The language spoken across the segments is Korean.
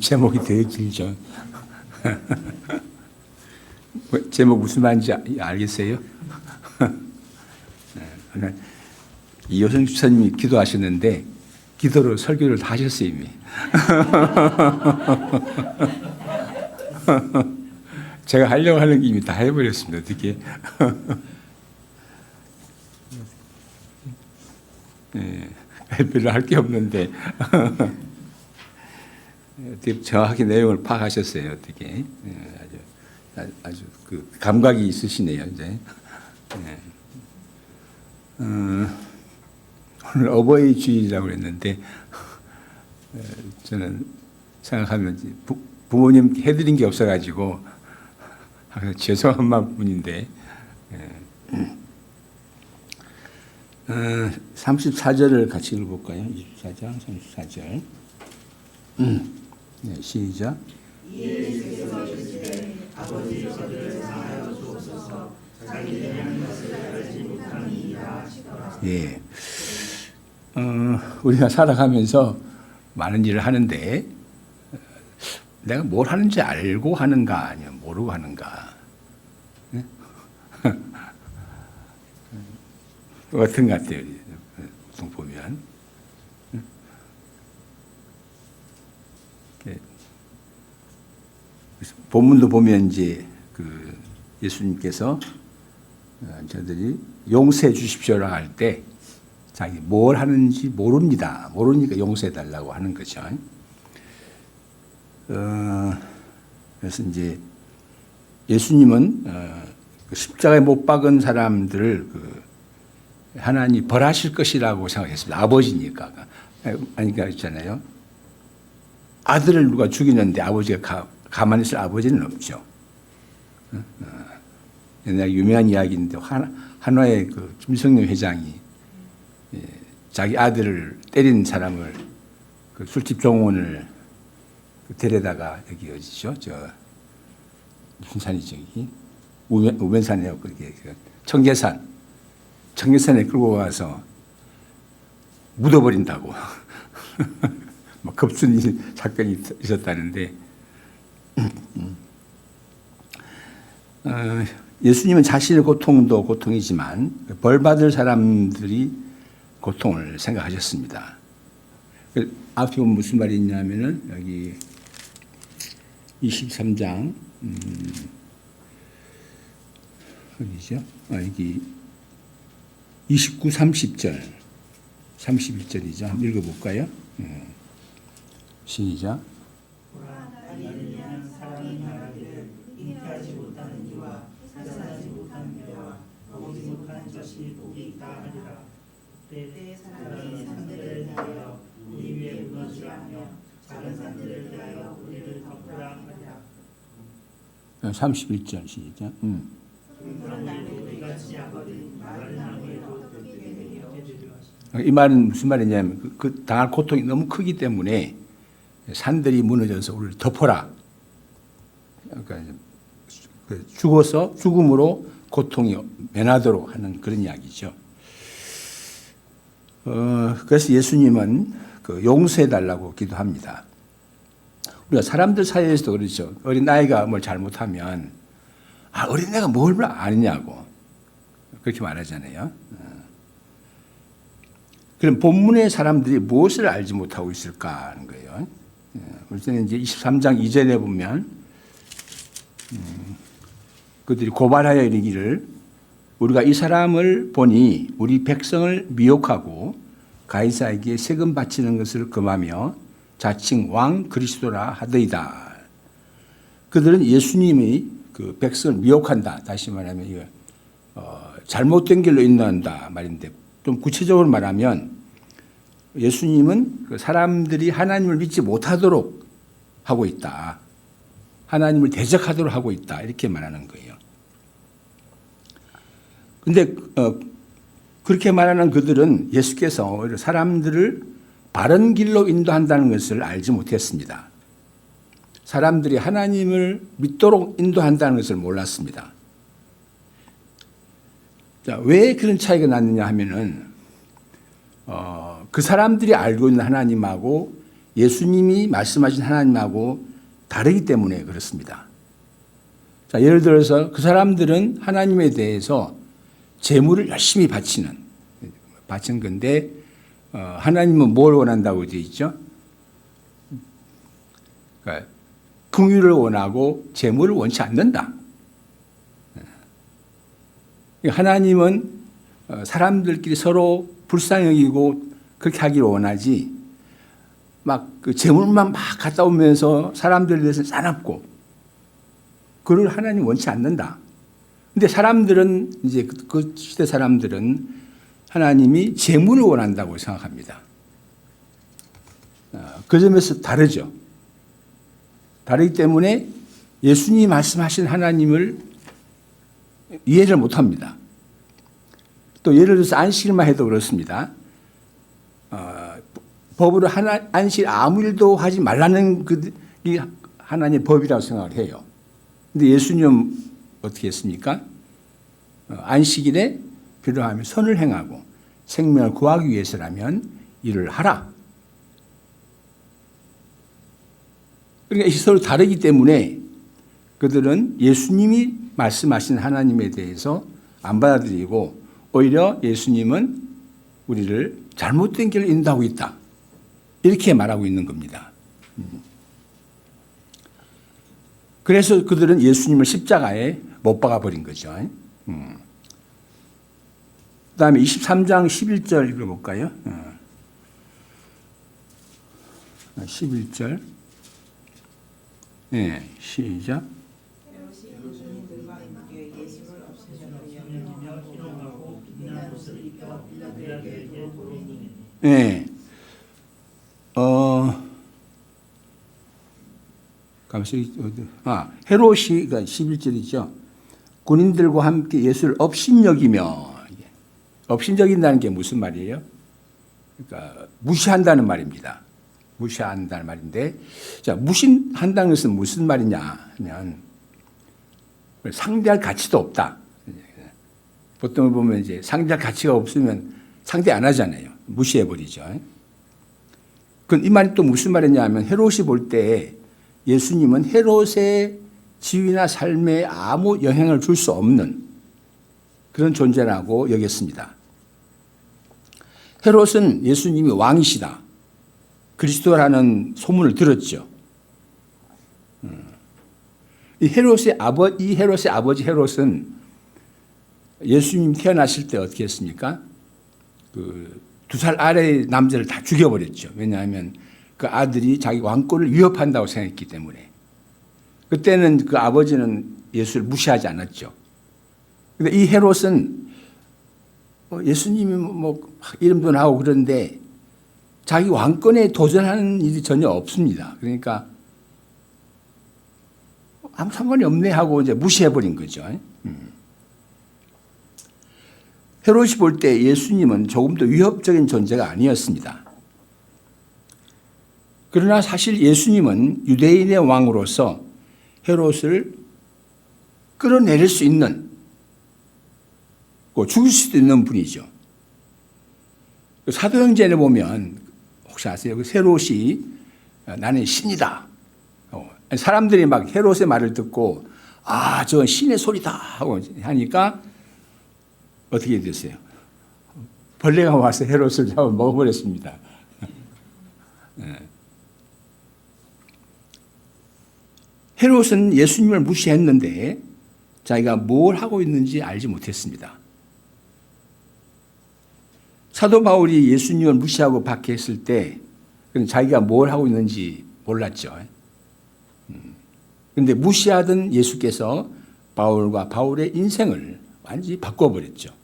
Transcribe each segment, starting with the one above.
제목이 되게 길죠. 제목 무슨 말인지 알겠어요? 이효성 주사님이 기도하셨는데 기도로 설교를 다 하셨어요 이미. 제가 하려고 하는 게 이미 다 해버렸습니다. 어떻게? 별로 할 게 없는데 어떻게 정확히 내용을 파악하셨어요. 어떻게? 아주 그 감각이 있으시네요. 이제 오늘 어버이 주일이라고 그랬는데 저는 생각하면 부모님 해드린 게 없어가지고 죄송한 마음뿐인데 34절을 같이 읽어볼까요? 24장 34절. 네, 시작. 예수께서 이르시되 아버지 저들을 사하여 주옵소서 자기들이 하는 것을 알지 못함이니이다 하시더라. 예. 우리가 살아가면서 많은 일을 하는데 내가 뭘 하는지 알고 하는가 아니면 모르고 하는가. 네? 같은 것 같아요. 보통 보면. 본문도 보면 이제 그 예수님께서 저들이 용서해 주십시오라고 할 때 자기 뭘 하는지 모릅니다. 모르니까 용서해 달라고 하는 거죠. 그래서 이제 예수님은 십자가에 못 박은 사람들을 하나님 벌하실 것이라고 생각했습니다. 아버지니까. 그러니까 있잖아요. 아들을 누가 죽이는데 아버지가 가만히 있을 아버지는 없죠. 옛날 유명한 이야기인데 한화의 그 김성룡 회장이 자기 아들을 때린 사람을 그 술집 종원을 데려다가 여기 어디죠? 저 무슨 산이죠? 여기 우면산이에요. 그게 청계산에 끌고 가서 묻어버린다고. 급순 사건이 있었다는데 예수님은 자신의 고통도 고통이지만 벌받을 사람들이 고통을 생각하셨습니다. 앞에 보면 무슨 말이 있냐면은 여기 23장 어디죠? 여기 29, 30절 31절이죠. 한번 읽어볼까요? 시작. 사람이 말하기를 잉태하지 못하는 이와 생산하지 못하는 배와 먹지 못하는 젖이 복이 있다 하리라. 때 사람이 산들을 위하여 우리 위에 무너지라 하며 작은 산들을 위하여 우리를 덮으라 하리라. 31절 시작. 이 말은 무슨 말이냐면 그 당할 고통이 너무 크기 때문에 산들이 무너져서 우리를 덮어라. 그러니까 죽음으로 고통이 면하도록 하는 그런 이야기죠. 그래서 예수님은 용서해 달라고 기도합니다. 우리가 사람들 사이에서도 그렇죠. 어린 아이가 뭘 잘못하면 어린 애가 뭘 아느냐고 그렇게 말하잖아요. 그럼 본문의 사람들이 무엇을 알지 못하고 있을까 하는 거예요. 우리는 이제 23장 2절에 보면 그들이 고발하여 이르기를 우리가 이 사람을 보니 우리 백성을 미혹하고 가이사에게 세금 바치는 것을 금하며 자칭 왕 그리스도라 하더이다. 그들은 예수님이 그 백성을 미혹한다. 다시 말하면 이거 잘못된 길로 인도한다 말인데 좀 구체적으로 말하면 예수님은 그 사람들이 하나님을 믿지 못하도록 하고 있다. 하나님을 대적하도록 하고 있다. 이렇게 말하는 거예요. 근데 그렇게 말하는 그들은 예수께서 사람들을 바른 길로 인도한다는 것을 알지 못했습니다. 사람들이 하나님을 믿도록 인도한다는 것을 몰랐습니다. 자, 왜 그런 차이가 났느냐 하면은 그 사람들이 알고 있는 하나님하고 예수님이 말씀하신 하나님하고 다르기 때문에 그렇습니다. 자, 예를 들어서 그 사람들은 하나님에 대해서 제물을 열심히 바치는 건데 하나님은 뭘 원한다고 되어 있죠? 그러니까 긍휼을 원하고 제물을 원치 않는다. 하나님은 사람들끼리 서로 불쌍히 여기고 그렇게 하기를 원하지 막 그 제물만 막 갖다 오면서 사람들에 대해서 싸납고 그걸 하나님 원치 않는다. 근데 사람들은 이제 그 시대 사람들은 하나님이 제물을 원한다고 생각합니다. 그 점에서 다르죠. 다르기 때문에 예수님이 말씀하신 하나님을 이해를 못합니다. 또 예를 들어서 안식일만 해도 그렇습니다. 법으로 안식일 아무 일도 하지 말라는 그이 하나님의 법이라고 생각을 해요. 근데 예수님은 어떻게 했습니까? 안식일에 필요하면 선을 행하고 생명을 구하기 위해서라면 일을 하라. 그러니까 서로 다르기 때문에 그들은 예수님이 말씀하신 하나님에 대해서 안 받아들이고 오히려 예수님은 우리를 잘못된 길을 인도하고 있다. 이렇게 말하고 있는 겁니다. 그래서 그들은 예수님을 십자가에 못 박아 버린 거죠. 그다음에 23장 11절 읽어볼까요? 11절. 네, 시작. 네. 헤롯이 11절이죠. 군인들과 함께 예수를 업신여기며, 업신여긴다는 게 무슨 말이에요? 그러니까 무시한다는 말입니다. 무시한다는 말인데, 자, 무시한다는 것은 무슨 말이냐 하면 상대할 가치도 없다. 보통 보면 이제 상대할 가치가 없으면 상대 안 하잖아요. 무시해 버리죠. 그럼 이 말이 또 무슨 말이냐 하면 헤롯이 볼 때 예수님은 헤롯의 지위나 삶에 아무 영향을 줄 수 없는 그런 존재라고 여겼습니다. 헤롯은 예수님이 왕이시다. 그리스도라는 소문을 들었죠. 이 헤롯의 아버지 헤롯은 예수님 태어나실 때 어떻게 했습니까? 그 2살 아래의 남자를 다 죽여버렸죠. 왜냐하면 그 아들이 자기 왕권을 위협한다고 생각했기 때문에. 그때는 그 아버지는 예수를 무시하지 않았죠. 근데 이 헤롯은 예수님이 뭐 이름도 나오고 그런데 자기 왕권에 도전하는 일이 전혀 없습니다. 그러니까 아무 상관이 없네 하고 이제 무시해버린 거죠. 헤롯이 볼 때 예수님은 조금 더 위협적인 존재가 아니었습니다. 그러나 사실 예수님은 유대인의 왕으로서 헤롯을 끌어내릴 수 있는, 죽일 수도 있는 분이죠. 사도행전에 보면 혹시 아세요? 헤롯이 나는 신이다. 사람들이 막 헤롯의 말을 듣고 저건 신의 소리다 하고 하니까 어떻게 됐어요? 벌레가 와서 헤롯을 잡아 먹어버렸습니다. 헤롯은 예수님을 무시했는데 자기가 뭘 하고 있는지 알지 못했습니다. 사도 바울이 예수님을 무시하고 박해했을 때 자기가 뭘 하고 있는지 몰랐죠. 그런데 무시하던 예수께서 바울과 바울의 인생을 완전히 바꿔버렸죠.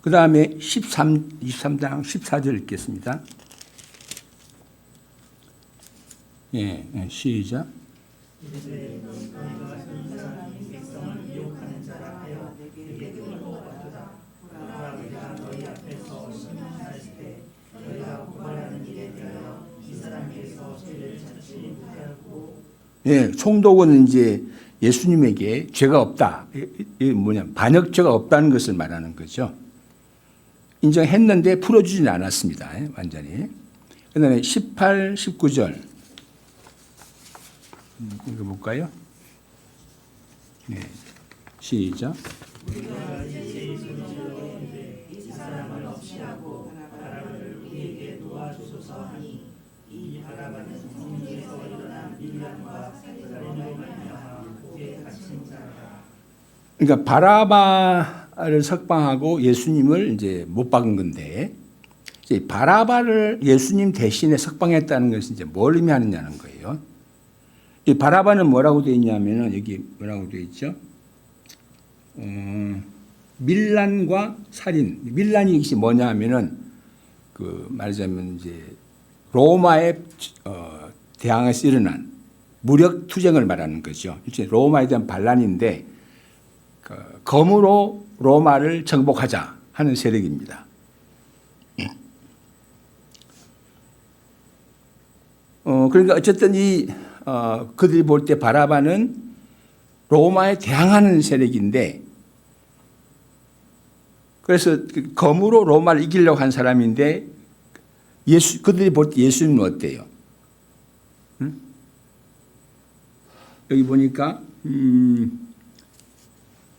그 다음에 23장 14절 읽겠습니다. 시작. 총독은 이제 예수님에게 죄가 없다. 반역죄가 없다는 것을 말하는 거죠. 인정했는데 풀어주지는 않았습니다. 완전히. 그다음에 18, 19절 읽어볼까요? 네. 시작. 그러니까 바라바를 석방하고 예수님을 이제 못 박은 건데, 이제 바라바를 예수님 대신에 석방했다는 것은 이제 뭘 의미하느냐는 거예요. 이 바라바는 뭐라고 되어 있냐면은 여기 뭐라고 되어 있죠? 밀란과 살인. 밀란이 이것이 뭐냐 하면은 그 말하자면 이제 로마에 대항해서 일어난 무력 투쟁을 말하는 거죠. 로마에 대한 반란인데 검으로 로마를 정복하자 하는 세력입니다. 그러니까 어쨌든 그들이 볼 때 바라바는 로마에 대항하는 세력인데, 그래서 검으로 로마를 이기려고 한 사람인데, 그들이 볼 때 예수님은 어때요? 응? 여기 보니까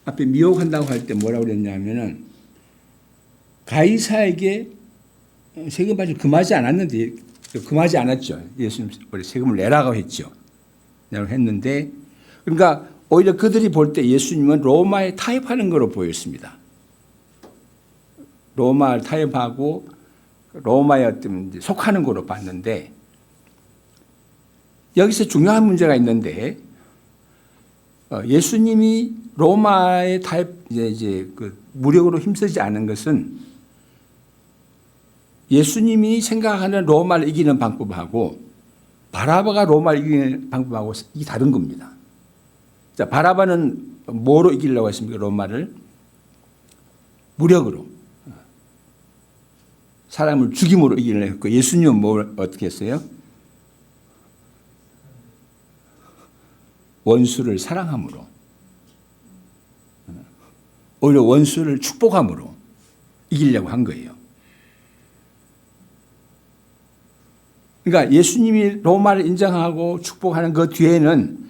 앞에 미혹한다고 할 때 뭐라고 그랬냐면은 가이사에게 세금 바치를 금하지 않았는데, 금하지 않았죠. 예수님 세금을 내라고 했죠. 내라고 했는데, 그러니까 오히려 그들이 볼 때 예수님은 로마에 타협하는 것으로 보였습니다. 로마를 타협하고 로마에 어떤 속하는 것으로 봤는데, 여기서 중요한 문제가 있는데, 예수님이 로마에 타협 이제 그 무력으로 힘쓰지 않은 것은 예수님이 생각하는 로마를 이기는 방법하고 바라바가 로마를 이기는 방법하고 이게 다른 겁니다. 자, 바라바는 뭐로 이기려고 했습니까? 로마를 무력으로, 사람을 죽임으로 이기려고 했고, 예수님은 뭘 어떻게 했어요? 원수를 사랑함으로, 오히려 원수를 축복함으로 이기려고 한 거예요. 그러니까 예수님이 로마를 인정하고 축복하는 그 뒤에는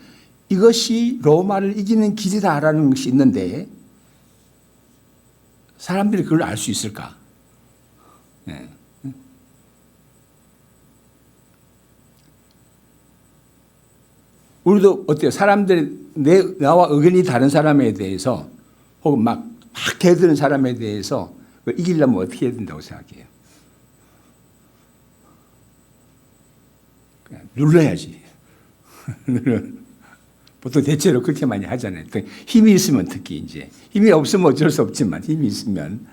이것이 로마를 이기는 길이다라는 것이 있는데, 사람들이 그걸 알 수 있을까? 네. 우리도 어때요? 사람들이 나와 의견이 다른 사람에 대해서 혹은 막 개드는 사람에 대해서 이기려면 어떻게 해야 된다고 생각해요? 그냥 눌러야지. 보통 대체로 그렇게 많이 하잖아요. 힘이 있으면 특히 이제 힘이 없으면 어쩔 수 없지만 힘이 있으면.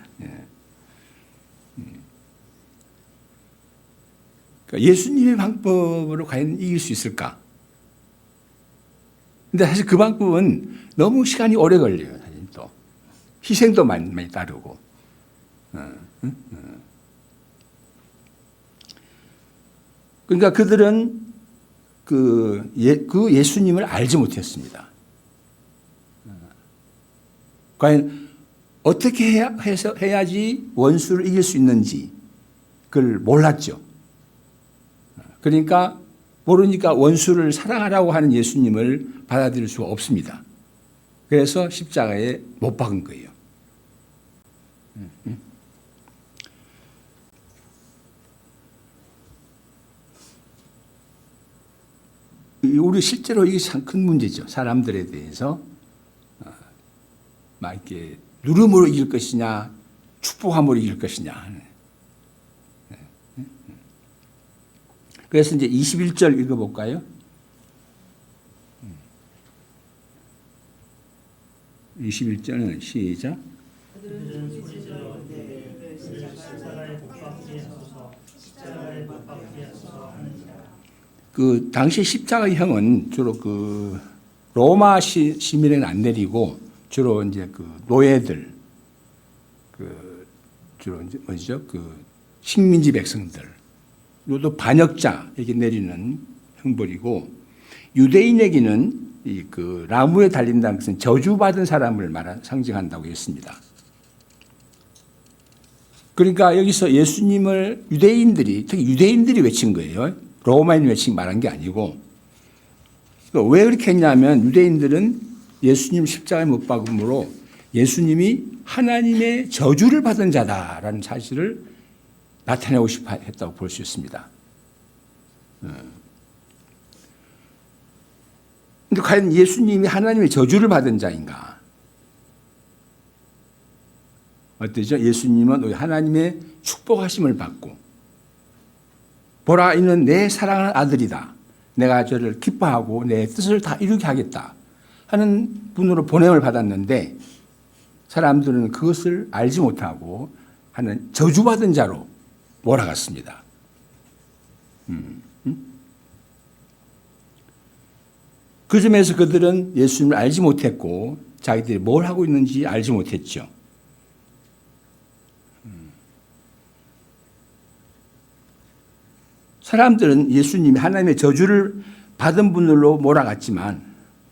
그러니까 예수님의 방법으로 과연 이길 수 있을까? 근데 사실 그 방법은 너무 시간이 오래 걸려요. 사실 또 희생도 많이 따르고. 그러니까 그들은 그 예수님을 알지 못했습니다. 과연 어떻게 해야지 원수를 이길 수 있는지 그걸 몰랐죠. 그러니까 모르니까 원수를 사랑하라고 하는 예수님을 받아들일 수가 없습니다. 그래서 십자가에 못 박은 거예요. 우리 실제로 이게 참 큰 문제죠. 사람들에 대해서 막 이렇게 누름으로 이길 것이냐, 축복함으로 이길 것이냐. 그래서 이제 21절 읽어볼까요? 21절은 시작. 그 당시 십자가형은 주로 그 로마 시민에는 안 내리고 주로 이제 그 노예들, 그 주로 이제 뭐죠? 그 식민지 백성들, 또 반역자에게 내리는 형벌이고, 유대인에게는 이 그 나무에 달린다는 것은 저주받은 사람을 상징한다고 했습니다. 그러니까 여기서 예수님을 유대인들이, 특히 유대인들이 외친 거예요. 로마인이 외친 말한 게 아니고. 왜 그렇게 했냐면 유대인들은 예수님 십자가에 못 박음으로 예수님이 하나님의 저주를 받은 자다라는 사실을 나타내고 싶어 했다고 볼 수 있습니다. 그런데 과연 예수님이 하나님의 저주를 받은 자인가? 어떠죠? 예수님은 하나님의 축복하심을 받고 보라 이는 내 사랑하는 아들이다. 내가 저를 기뻐하고 내 뜻을 다 이루게 하겠다 하는 분으로 보냄을 받았는데 사람들은 그것을 알지 못하고 하는 저주받은 자로 몰아갔습니다. 그 점에서 그들은 예수님을 알지 못했고 자기들이 뭘 하고 있는지 알지 못했죠. 사람들은 예수님이 하나님의 저주를 받은 분들로 몰아갔지만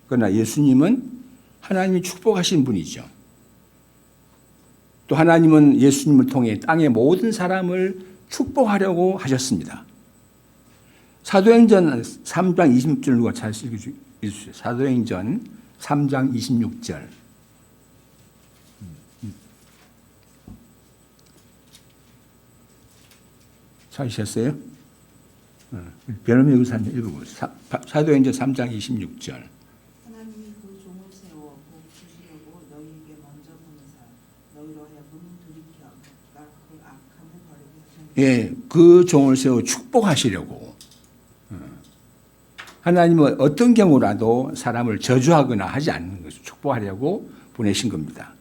그러나 예수님은 하나님이 축복하신 분이죠. 또 하나님은 예수님을 통해 땅의 모든 사람을 축복하려고 하셨습니다. 사도행전 3장 26절 누가 잘 읽어주세요. 사도행전 3장 26절. 찾으셨어요? 변호민 의사님 읽어보세요. 사도행전 3장 26절. 하나님이 그 종을 세워 복 주시려고 너희에게 먼저 보내사 너희로 하여금 돌이켜 각각 그 악함을 버리게 하셨느니라. 예, 그 종을 세워 축복하시려고. 하나님은 어떤 경우라도 사람을 저주하거나 하지 않는 것을 축복하려고 보내신 겁니다.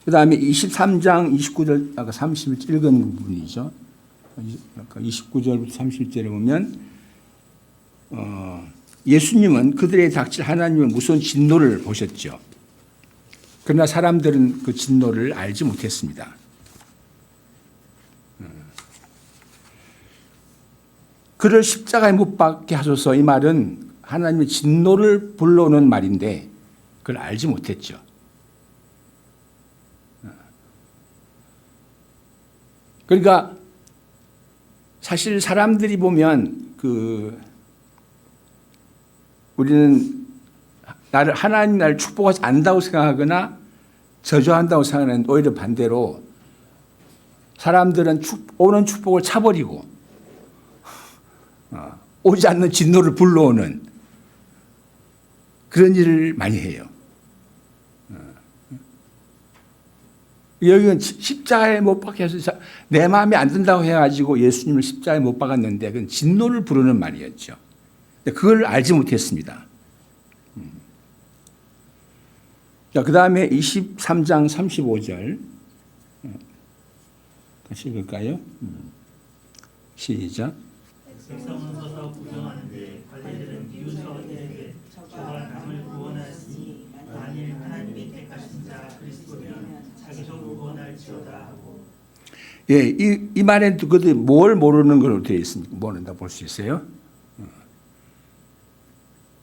그 다음에 23장 29절, 아까 30절 읽은 부분이죠. 29절부터 30절에 보면, 예수님은 그들의 닥칠 하나님의 무서운 진노를 보셨죠. 그러나 사람들은 그 진노를 알지 못했습니다. 그를 십자가에 못 박게 하소서 이 말은 하나님의 진노를 불러오는 말인데 그걸 알지 못했죠. 그러니까 사실 사람들이 보면 우리는 하나님 나를 축복하지 않는다고 생각하거나 저주한다고 생각하는 오히려 반대로 사람들은 오는 축복을 차버리고 오지 않는 진노를 불러오는 그런 일을 많이 해요. 여기는 십자가에 못 박게 해서 내 마음에 안 든다고 해가지고 예수님을 십자가에 못 박았는데 그건 진노를 부르는 말이었죠. 그걸 알지 못했습니다. 자, 그 다음에 23장 35절 같이 읽을까요? 시작. 백성은 서서 구경하는데 관리들은 비웃어대되 저가 남을 구원하였으니 만일 하나님이 택하신 자 그리스도면 자기도 구원할지어다 하고. 예, 이 말에 그들이 뭘 모르는 걸로 되어 있습니까? 모른다 볼 수 있어요.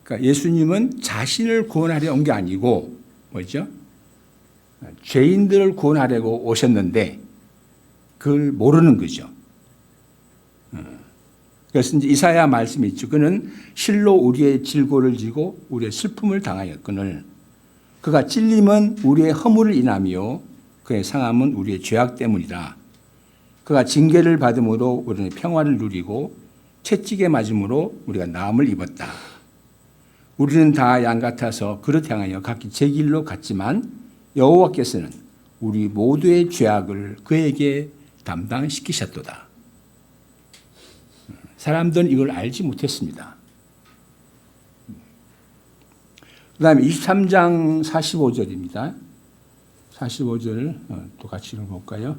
그러니까 예수님은 자신을 구원하려 온 게 아니고 뭐죠? 죄인들을 구원하려고 오셨는데 그걸 모르는 거죠. 그래서 이제 이사야 말씀이 있죠. 그는 실로 우리의 질고를 지고 우리의 슬픔을 당하였거늘 그가 찔림은 우리의 허물을 인하며 그의 상함은 우리의 죄악 때문이라. 그가 징계를 받음으로 우리는 평화를 누리고 채찍에 맞음으로 우리가 나음을 입었다. 우리는 다 양 같아서 그릇 향하여 각기 제 길로 갔지만 여호와께서는 우리 모두의 죄악을 그에게 담당시키셨도다. 사람들은 이걸 알지 못했습니다. 그 다음에 23장 45절입니다. 45절 또 같이 읽어볼까요?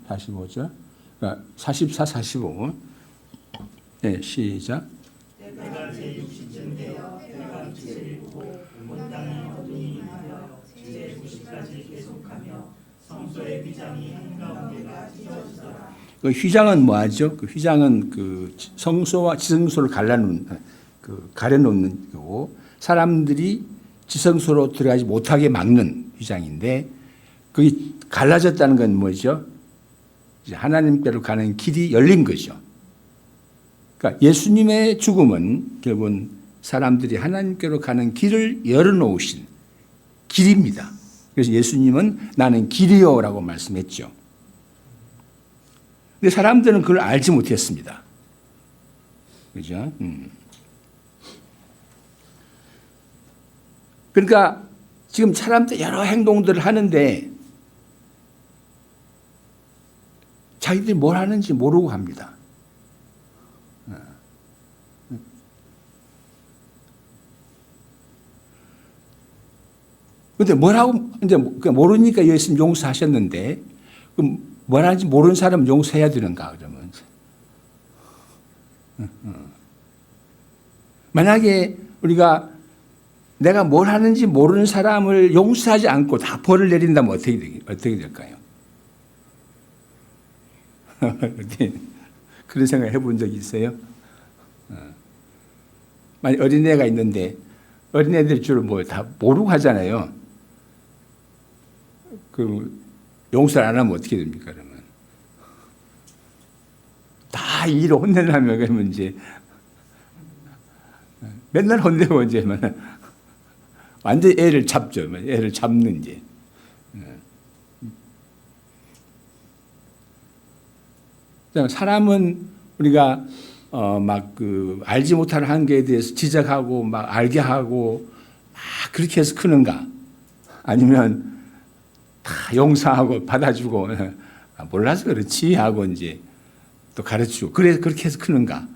45절. 그러니까 44, 45. 네, 시작. 내가 제 60쯤 되어 내가 빛을 잃고 온 땅이 어둠이 임하여 제 90까지 계속하며 성소의 휘장이 한가운데가 찢어지더라. 그 휘장은 뭐하죠? 그 휘장은 그 성소와 지성소를 가려놓는 거고 사람들이 지성소로 들어가지 못하게 막는 휘장인데 그게 갈라졌다는 건 뭐죠? 이제 하나님께로 가는 길이 열린 거죠. 그러니까 예수님의 죽음은 결국은 사람들이 하나님께로 가는 길을 열어놓으신 길입니다. 그래서 예수님은 나는 길이요라고 말씀했죠. 근데 사람들은 그걸 알지 못했습니다. 그죠? 그러니까 지금 사람들 여러 행동들을 하는데 자기들이 뭘 하는지 모르고 합니다. 근데 뭐라고, 이제 모르니까 예수님 용서하셨는데, 그럼 뭘 하는지 모르는 사람은 용서해야 되는가, 그러면. 만약에 우리가 내가 뭘 하는지 모르는 사람을 용서하지 않고 다 벌을 내린다면 어떻게 될까요? 그런 생각 해본 적이 있어요? 만약 어린애가 있는데, 어린애들 주로 뭐 다 모르고 하잖아요. 그럼 용서를 안 하면 어떻게 됩니까, 그러면? 다 일을 혼내려면 그러면 이제 맨날 혼내고 이제 완전 애를 잡죠. 애를 잡는 이제. 사람은 우리가 막 그 알지 못할 한계에 대해서 지적하고 막 알게 하고 막 그렇게 해서 크는가? 아니면 다 용서하고 받아주고 몰라서 그렇지 하고 이제 또 가르치고 그래서 그렇게 해서 크는가?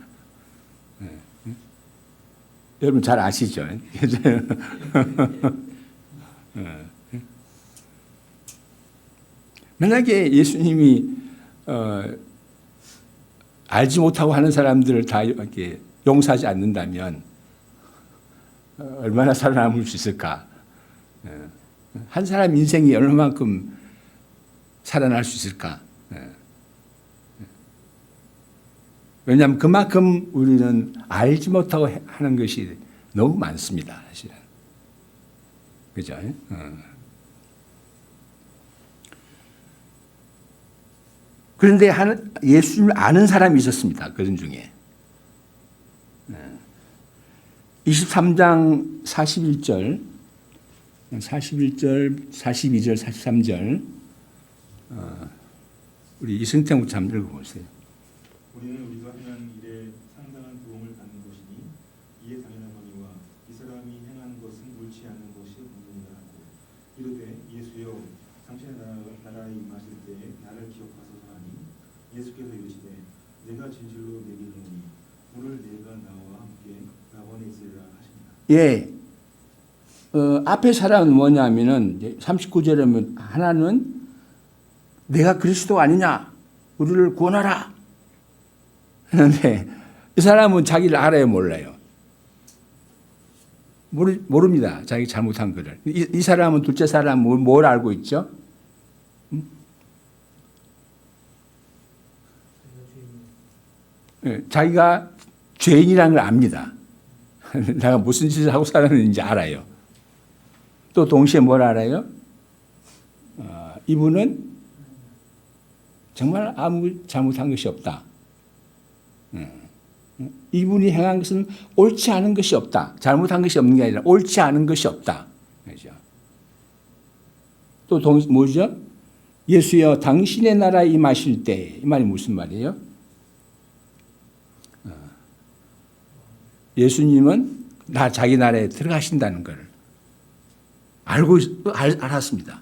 여러분 잘 아시죠? 만약에 예수님이 알지 못하고 하는 사람들을 다 이렇게 용서하지 않는다면 얼마나 살아남을 수 있을까? 한 사람 인생이 얼마만큼 살아날 수 있을까? 왜냐하면 그만큼 우리는 알지 못하고 하는 것이 너무 많습니다, 사실은. 그죠? 그런데 예수님을 아는 사람이 있었습니다. 그런 중에. 23장 41절, 42절, 43절 우리 이승태 목사 한번 읽어보세요. 우리는 우리가 행한 일에 상당한 도움을 받는 것이니 이에 당연하거니와 이 사람이 행한 것은 옳지 않은 것이 없느니라 하고 이르되 예수여 당신의 나라에 임하실 때에 나를 기억하소서 하니 예수께서 이르시되 내가 진실로 내게 이르노니 오늘 내가 나와 함께 낙원에 있으리라 하십니다. 예. 앞에 사람은 뭐냐면은 39절에 보면 하나는 내가 그리스도 아니냐 우리를 구원하라 하는데 이 사람은 자기를 알아요 몰라요? 모릅니다. 자기 잘못한 거를. 이 사람은 둘째 사람은 뭘 알고 있죠? 자기가 죄인이라는 걸 압니다. 내가 무슨 짓을 하고 살았는지 알아요. 또 동시에 뭘 알아요? 이분은 정말 아무 잘못한 것이 없다. 이분이 행한 것은 옳지 않은 것이 없다. 잘못한 것이 없는 게 아니라 옳지 않은 것이 없다. 그렇죠? 또 뭐죠? 예수여 당신의 나라에 임하실 때 이 말이 무슨 말이에요? 예수님은 자기 나라에 들어가신다는 걸 알았습니다.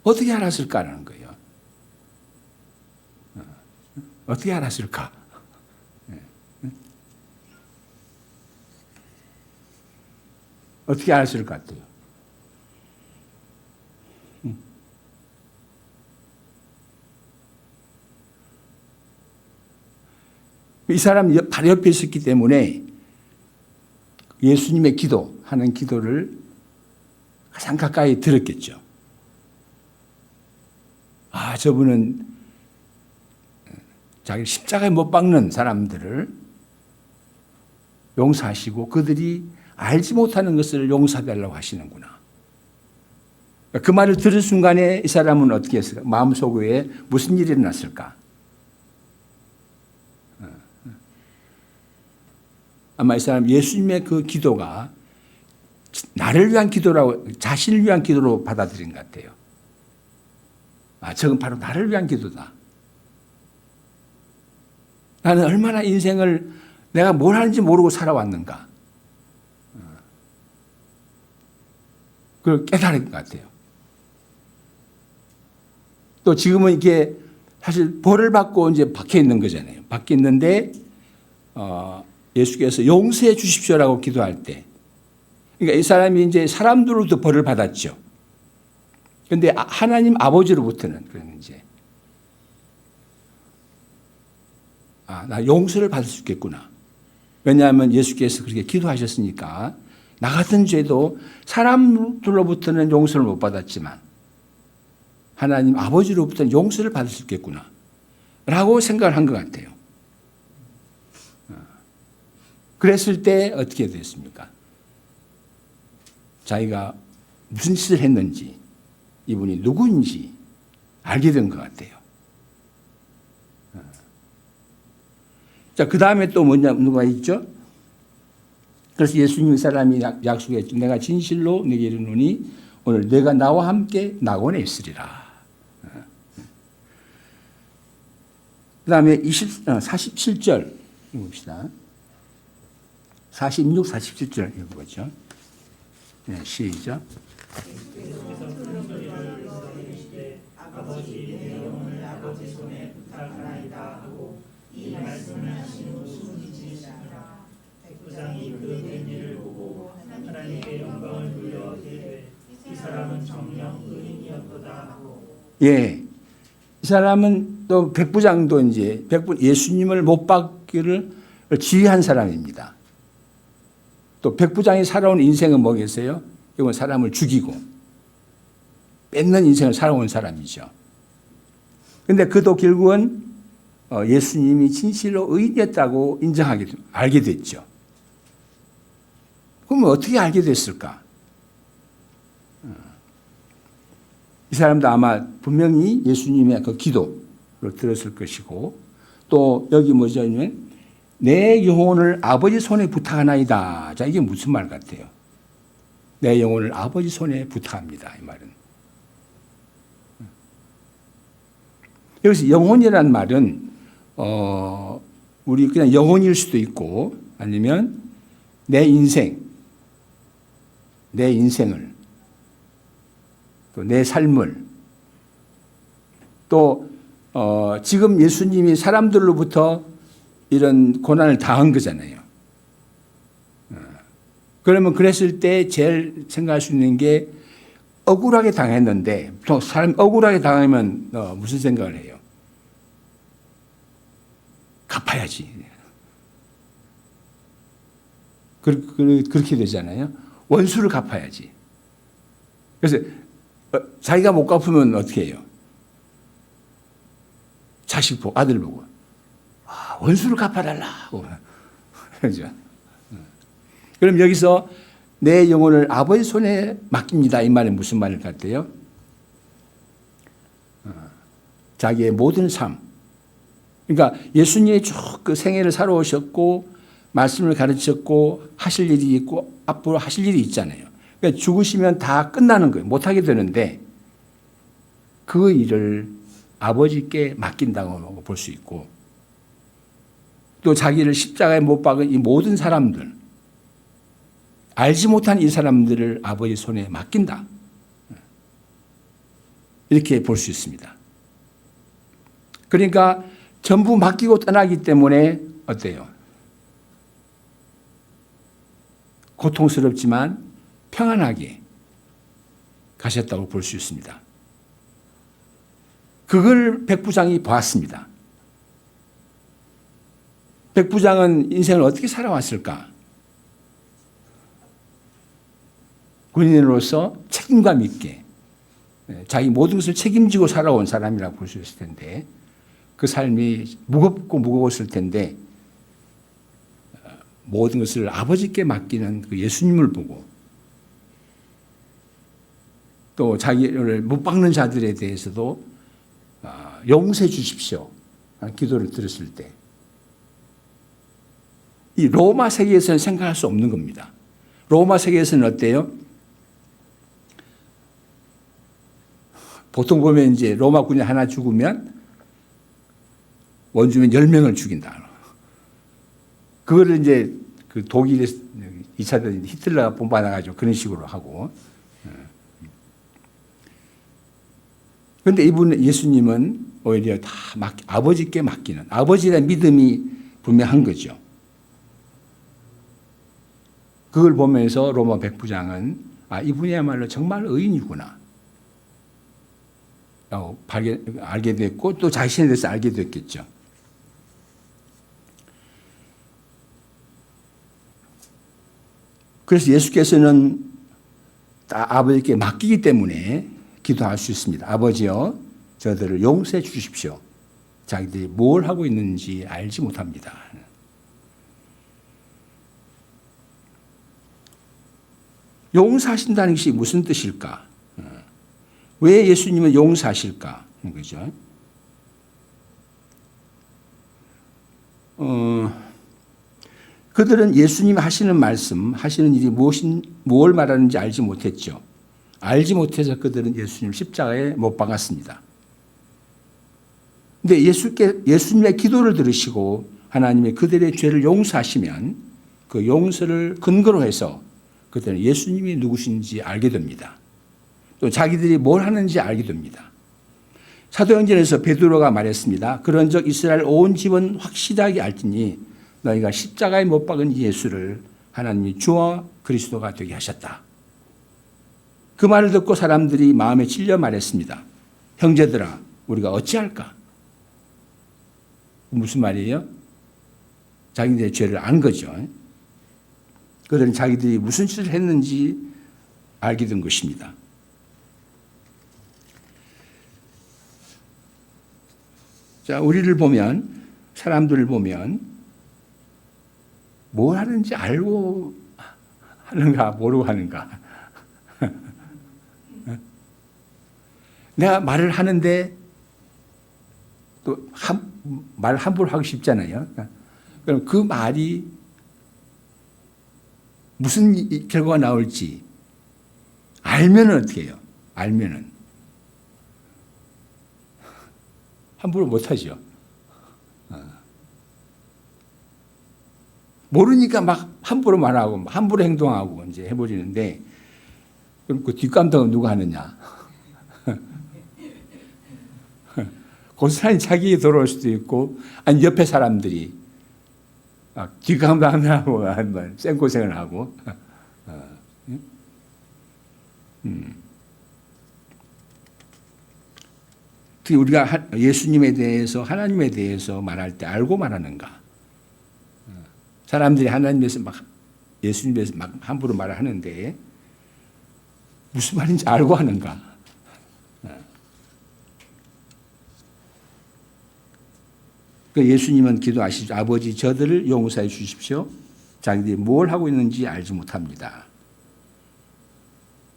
어떻게 알았을까라는 거예요. 어떻게 알았을까? 어떻게 알았을 것 같아요? 이 사람 바로 옆에 있었기 때문에 예수님의 하는 기도를 가장 가까이 들었겠죠. 저분은 자기 십자가에 못 박는 사람들을 용서하시고 그들이 알지 못하는 것을 용서해달라고 하시는구나. 그 말을 들은 순간에 이 사람은 어떻게 했을까? 마음속에 무슨 일이 일어났을까? 아마 이 사람 예수님의 그 기도가 나를 위한 기도라고, 자신을 위한 기도로 받아들인 것 같아요. 아, 저건 바로 나를 위한 기도다. 나는 얼마나 인생을 내가 뭘 하는지 모르고 살아왔는가. 그걸 깨달은 것 같아요. 또 지금은 이게 사실 벌을 받고 이제 박혀 있는 거잖아요. 박혀 있는데, 예수께서 용서해 주십시오라고 기도할 때. 그러니까 이 사람이 이제 사람들로부터 벌을 받았죠. 그런데 하나님 아버지로부터는 그러면 이제, 나 용서를 받을 수 있겠구나. 왜냐하면 예수께서 그렇게 기도하셨으니까 나 같은 죄도 사람들로부터는 용서를 못 받았지만 하나님 아버지로부터는 용서를 받을 수 있겠구나 라고 생각을 한 것 같아요. 그랬을 때 어떻게 됐습니까? 자기가 무슨 짓을 했는지, 이분이 누구인지 알게 된 것 같아요. 자, 그 다음에 또 누가 있죠? 그래서 예수님 사람이 약속했죠. 내가 진실로 네게 이르노니 오늘 내가 나와 함께 낙원에 있으리라. 그 다음에 47절 읽어봅시다. 46, 47절 읽어보죠. 네, 시작. 아버지 내 영혼을 아버지 손에 부탁하나이다 하고 이 말씀을 하신 후 숨이 지으시니라. 백부장이 그 된 일을 보고 하나님께 영광을 돌려 이르되 이 사람은 정녕 의인이었도다 하고. 예, 이 사람은 또 백부장도 이제 예수님을 못 박기를 지휘한 사람입니다. 또 백부장이 살아온 인생은 뭐겠어요? 이건 사람을 죽이고 뺏는 인생을 살아온 사람이죠. 그런데 그도 결국은 예수님이 진실로 의인이었다고 알게 됐죠. 그러면 어떻게 알게 됐을까? 이 사람도 아마 분명히 예수님의 그 기도를 들었을 것이고, 또 여기 뭐죠? 내 영혼을 아버지 손에 부탁하나이다. 자, 이게 무슨 말 같아요? 내 영혼을 아버지 손에 부탁합니다. 이 말은. 여기서 영혼이란 말은 우리 그냥 영혼일 수도 있고, 아니면 내 인생을, 또 내 삶을, 또 지금 예수님이 사람들로부터 이런 고난을 당한 거잖아요. 그러면 그랬을 때 제일 생각할 수 있는 게 억울하게 당했는데, 또 사람이 억울하게 당하면 무슨 생각을 해요? 갚아야지. 그렇게 되잖아요. 원수를 갚아야지. 그래서 자기가 못 갚으면 어떻게 해요? 자식 보고, 아들 보고, 원수를 갚아달라고. 그렇죠. 그럼 여기서 내 영혼을 아버지 손에 맡깁니다. 이 말은 무슨 말 같아요? 자기의 모든 삶. 그러니까 예수님이 쭉 그 생애를 살아오셨고, 말씀을 가르쳤고, 하실 일이 있고, 앞으로 하실 일이 있잖아요. 그러니까 죽으시면 다 끝나는 거예요. 못하게 되는데, 그 일을 아버지께 맡긴다고 볼 수 있고, 또 자기를 십자가에 못 박은 이 모든 사람들, 알지 못한 이 사람들을 아버지 손에 맡긴다. 이렇게 볼 수 있습니다. 그러니까 전부 맡기고 떠나기 때문에 어때요? 고통스럽지만 평안하게 가셨다고 볼 수 있습니다. 그걸 백부장이 보았습니다. 백부장은 인생을 어떻게 살아왔을까? 군인으로서 책임감 있게 자기 모든 것을 책임지고 살아온 사람이라고 볼 수 있을 텐데, 그 삶이 무겁고 무거웠을 텐데 모든 것을 아버지께 맡기는 그 예수님을 보고 또 자기를 못 박는 자들에 대해서도 용서해 주십시오 하는 기도를 들었을 때 이 로마 세계에서는 생각할 수 없는 겁니다. 로마 세계에서는 어때요? 보통 보면 이제 로마 군이 하나 죽으면 원주민 10명을 죽인다. 그거를 이제 그 독일의 2차 대전 히틀러가 본받아가지고 그런 식으로 하고. 그런데 예수님은 오히려 다 아버지께 맡기는, 아버지의 믿음이 분명한 거죠. 그걸 보면서 로마 백부장은 이분이야말로 정말 의인이구나 라고 알게 됐고 또 자신에 대해서 알게 됐겠죠. 그래서 예수께서는 아버지께 맡기기 때문에 기도할 수 있습니다. 아버지여, 저들을 용서해 주십시오. 자기들이 뭘 하고 있는지 알지 못합니다. 용서하신다는 것이 무슨 뜻일까? 왜 예수님은 용서하실까? 그죠? 그들은 예수님이 하시는 말씀, 하시는 일이 무엇을 말하는지 알지 못했죠. 알지 못해서 그들은 예수님 십자가에 못 박았습니다. 근데 예수님의 기도를 들으시고 하나님의 그들의 죄를 용서하시면 그 용서를 근거로 해서 그들은 예수님이 누구신지 알게 됩니다. 또 자기들이 뭘 하는지 알게 됩니다. 사도행전에서 베드로가 말했습니다. 그런즉 이스라엘 온 집은 확실하게 알지니 너희가 십자가에 못 박은 예수를 하나님이 주와 그리스도가 되게 하셨다. 그 말을 듣고 사람들이 마음에 찔려 말했습니다. 형제들아, 우리가 어찌할까? 무슨 말이에요? 자기들의 죄를 안 거죠. 그들은 자기들이 무슨 짓을 했는지 알게 된 것입니다. 자, 우리를 보면, 사람들을 보면 뭘 하는지 알고 하는가 모르고 하는가. 내가 말을 하는데 또 말 함부로 하고 싶잖아요. 그럼 그 말이 무슨 결과가 나올지 알면은 어떻게 해요? 알면은 함부로 못하죠. 모르니까 막 함부로 말하고 함부로 행동하고 이제 해버리는데 그럼 그 뒷감당은 누가 하느냐? 고스란히 자기에게 돌아올 수도 있고 아니 옆에 사람들이 뒷감당하고 생고생을 하고 특히 우리가 예수님에 대해서 하나님에 대해서 말할 때 알고 말하는가? 사람들이 하나님에서 막 예수님에서 막 함부로 말을 하는데 무슨 말인지 알고 하는가? 그 예수님은 기도하시죠. 아버지 저들을 용서해 주십시오. 자기들이 뭘 하고 있는지 알지 못합니다.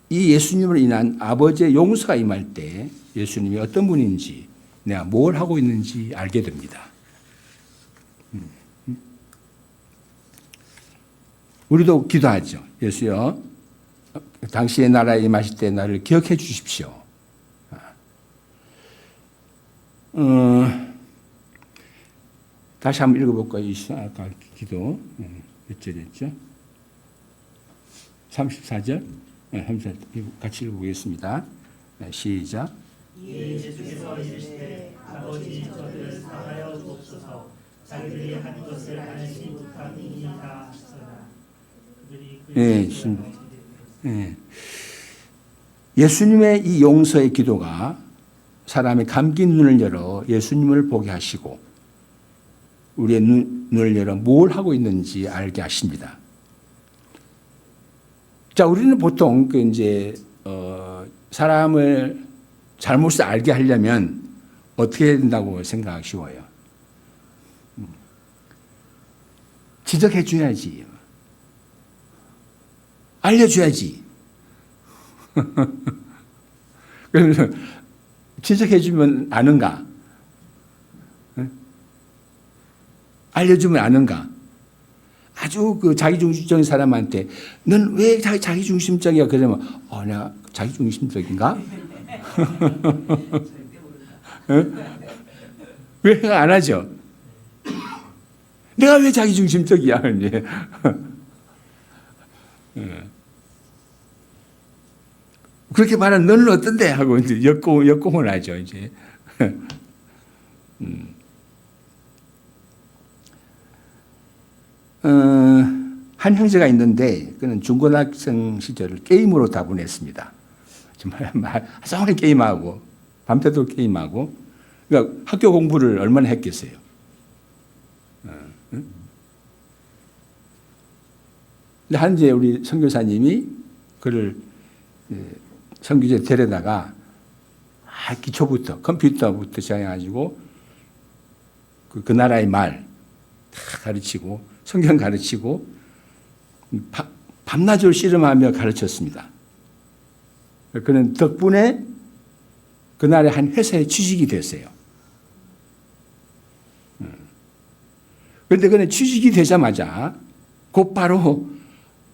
이 예수님으로 인한 아버지의 용서가 임할 때 예수님이 어떤 분인지 내가 뭘 하고 있는지 알게 됩니다. 우리도 기도하죠. 예수여, 당신의 나라에 임하실 때 나를 기억해 주십시오. 다시 한번 읽어볼까요? 아까 기도 몇 절이었죠? 34절? 네, 34절 같이 읽어보겠습니다. 네, 시작. 예수께서 이르시되 아버지 저들을 사하여 주옵소서. 자기들이 한 것을 알지 못함이니이다 하시더라. 네, 네. 예수님의 이 용서의 기도가 사람의 감긴 눈을 열어 예수님을 보게 하시고 우리의 눈을 열어 뭘 하고 있는지 알게 하십니다. 자, 우리는 보통 사람을 잘못을 알게 하려면 어떻게 해야 된다고 생각하기 쉬워요. 지적해 줘야지. 알려줘야지. 그러면 친척해주면 아는가? 알려주면 아는가? 아주 그 자기중심적인 사람한테 넌 왜 자기중심적이야? 그러면 내가 자기중심적인가? 왜 안 하죠? 내가 왜 자기중심적이야? 이제. 그렇게 말하면 너는 어떤데? 하고 이제 역공을 하죠. 이제. 한 형제가 있는데 그는 중고등학생 시절을 게임으로 다 보냈습니다. 정말 하루 종일 게임하고 밤새도록 게임하고 그러니까 학교 공부를 얼마나 했겠어요. 근데 한 이제 우리 선교사님이 그를 선교지에 데려다가 기초부터 컴퓨터부터 시작해가지고 그 나라의 말 다 가르치고 성경 가르치고 밤낮으로 씨름하며 가르쳤습니다. 그는 덕분에 그날의 한 회사에 취직이 됐어요. 그런데 그는 취직이 되자마자 곧바로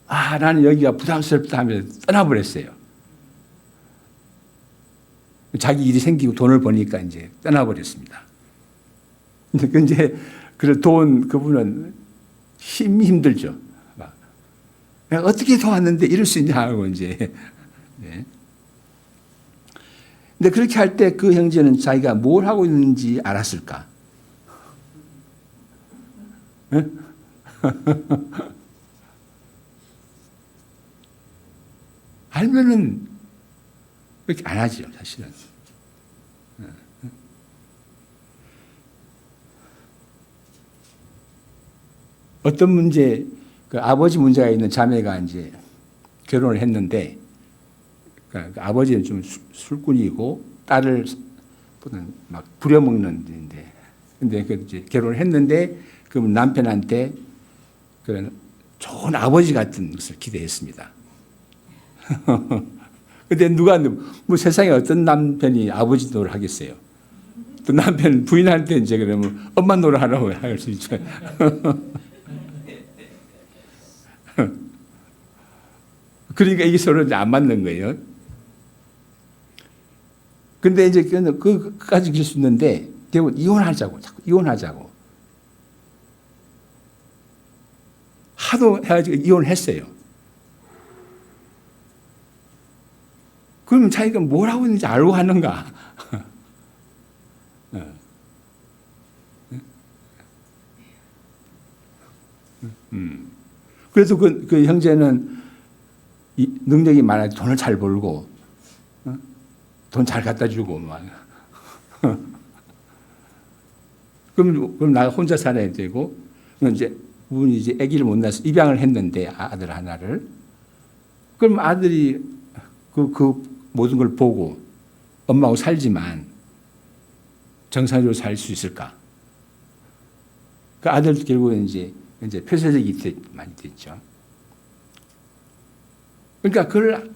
나는 여기가 부담스럽다 하면서 떠나버렸어요. 자기 일이 생기고 돈을 버니까 이제 떠나버렸습니다. 근데 이제 그분은 힘들죠. 어떻게 도왔는데 이럴 수 있냐 하고 이제. 네. 근데 그렇게 할 때 그 형제는 자기가 뭘 하고 있는지 알았을까? 알면은 그렇게 안 하죠, 사실은. 어떤 문제, 그 아버지 문제가 있는 자매가 이제 결혼을 했는데, 그 아버지는 좀 술꾼이고 딸을 막 부려먹는데, 근데 그 이제 결혼을 했는데, 그 남편한테 그런 좋은 아버지 같은 것을 기대했습니다. 근데 누가 뭐 세상에 어떤 남편이 아버지 노릇 하겠어요? 또 남편 부인한테 이제 그러면 엄마 노릇 하라고 할 수 있죠. 그러니까 이게 서로 안 맞는 거예요. 근데 이제 그까지 길 수 있는데 결국 이혼하자고 자꾸 이혼하자고 하도 해가지고 이혼을 했어요. 그러면 자기가 뭘 하고 있는지 알고 하는가? 그래서 그 형제는 능력이 많아 돈을 잘 벌고 돈 잘 갖다 주고 막. 그럼 나 혼자 살아야 되고 이제 우리 이제 아기를 못 낳아서 입양을 했는데 아들 하나를 그럼 아들이 그 모든 걸 보고 엄마하고 살지만 정상적으로 살 수 있을까? 그 아들도 결국은 이제 폐쇄적이 많이 됐죠. 그러니까 그걸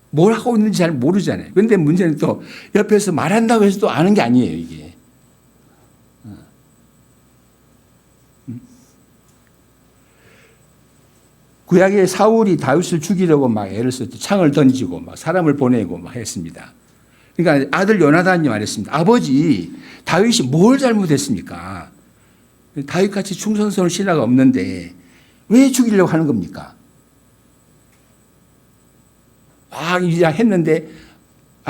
뭘 하고 있는지 잘 모르잖아요. 그런데 문제는 또 옆에서 말한다고 해서 또 아는 게 아니에요, 이게. 구약의 사울이 다윗을 죽이려고 막 애를 썼죠. 창을 던지고 막 사람을 보내고 막 했습니다. 그러니까 아들 요나단이 말했습니다. 아버지, 다윗이 뭘 잘못했습니까? 다윗같이 충성스러운 신하가 없는데 왜 죽이려고 하는 겁니까? 이제 했는데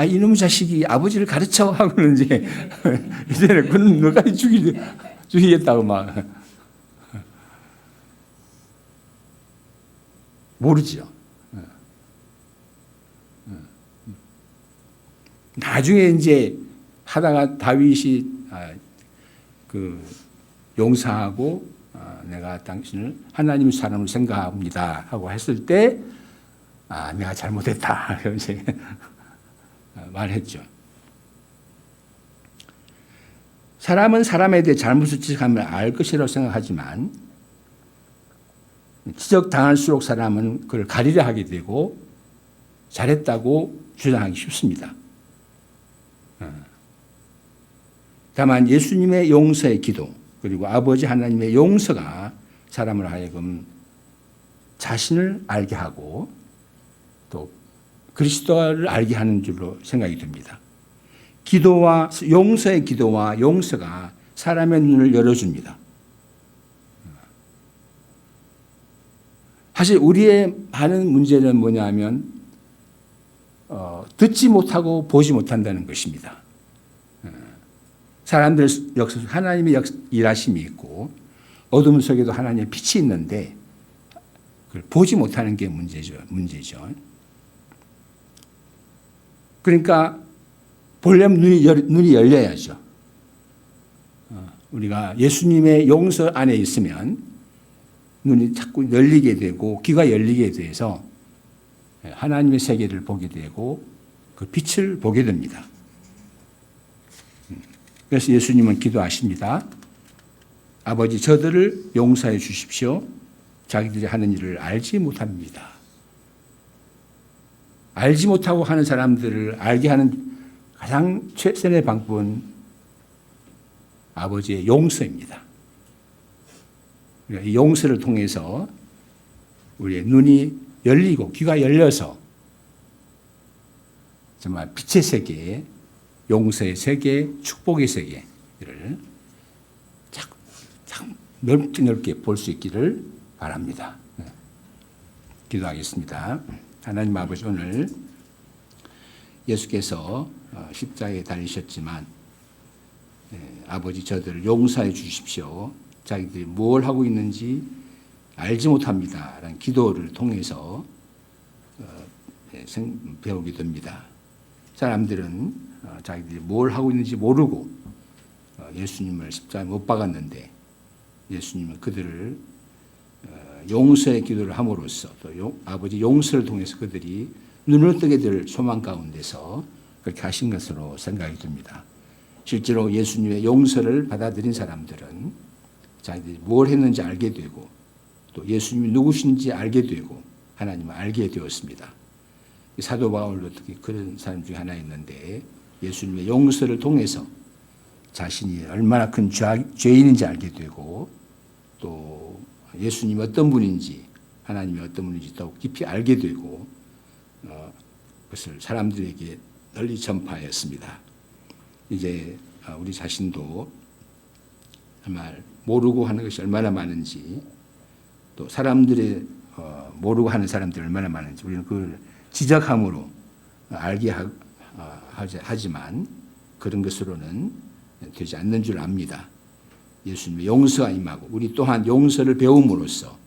이놈 자식이 아버지를 가르쳐 하고는 이제 이제는 그는 너까지 죽이겠다고 막 모르죠. 나중에 이제 하다가 다윗이 그 용서하고 내가 당신을 하나님의 사람으로 생각합니다 하고 했을 때 내가 잘못했다 이제 말했죠. 사람은 사람에 대해 잘못을 지적하면 알 것이라고 생각하지만 지적당할수록 사람은 그걸 가리려 하게 되고 잘했다고 주장하기 쉽습니다. 다만 예수님의 용서의 기도 그리고 아버지 하나님의 용서가 사람을 하여금 자신을 알게 하고 또 그리스도를 알게 하는 줄로 생각이 듭니다. 기도와 용서의 기도와 용서가 사람의 눈을 열어줍니다. 사실 우리의 많은 문제는 뭐냐면 듣지 못하고 보지 못한다는 것입니다. 사람들 역사 하나님의 일하심이 있고 어둠 속에도 하나님의 빛이 있는데 그걸 보지 못하는 게 문제죠. 그러니까 보려면 눈이 열려야죠. 우리가 예수님의 용서 안에 있으면 눈이 자꾸 열리게 되고 귀가 열리게 돼서 하나님의 세계를 보게 되고 그 빛을 보게 됩니다. 그래서 예수님은 기도하십니다. 아버지 저들을 용서해 주십시오. 자기들이 하는 일을 알지 못합니다. 알지 못하고 하는 사람들을 알게 하는 가장 최선의 방법은 아버지의 용서입니다. 이 용서를 통해서 우리의 눈이 열리고 귀가 열려서 정말 빛의 세계, 용서의 세계, 축복의 세계를 참 넓게 볼 수 있기를 바랍니다. 기도하겠습니다. 하나님 아버지 오늘 예수께서 십자가에 달리셨지만 아버지 저들을 용서해 주십시오. 자기들이 뭘 하고 있는지 알지 못합니다. 라는 기도를 통해서 배우게 됩니다. 사람들은 자기들이 뭘 하고 있는지 모르고 예수님을 십자가에 못 박았는데 예수님은 그들을 용서의 기도를 함으로써 또 아버지 용서를 통해서 그들이 눈을 뜨게 될 소망 가운데서 그렇게 하신 것으로 생각이 듭니다. 실제로 예수님의 용서를 받아들인 사람들은 자기들이 뭘 했는지 알게 되고 또 예수님이 누구신지 알게 되고 하나님을 알게 되었습니다. 사도 바울도 특히 그런 사람 중에 하나 있는데 예수님의 용서를 통해서 자신이 얼마나 큰 죄인인지 알게 되고 또 예수님이 어떤 분인지 하나님이 어떤 분인지 더욱 깊이 알게 되고 그것을 사람들에게 널리 전파하였습니다. 이제 우리 자신도 정말 모르고 하는 것이 얼마나 많은지 또 사람들의 모르고 하는 사람들이 얼마나 많은지 우리는 그걸 지적함으로 알게 하지만 그런 것으로는 되지 않는 줄 압니다. 예수님의 용서가 임하고 우리 또한 용서를 배움으로써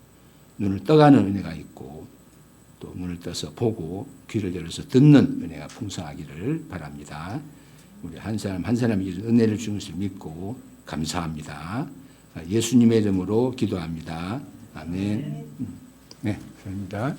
눈을 떠가는 은혜가 있고 또 눈을 떠서 보고 귀를 열어서 듣는 은혜가 풍성하기를 바랍니다. 우리 한 사람 한 사람에게 은혜를 주는 것을 믿고 감사합니다. 예수님의 이름으로 기도합니다. 아멘. 네, 감사합니다.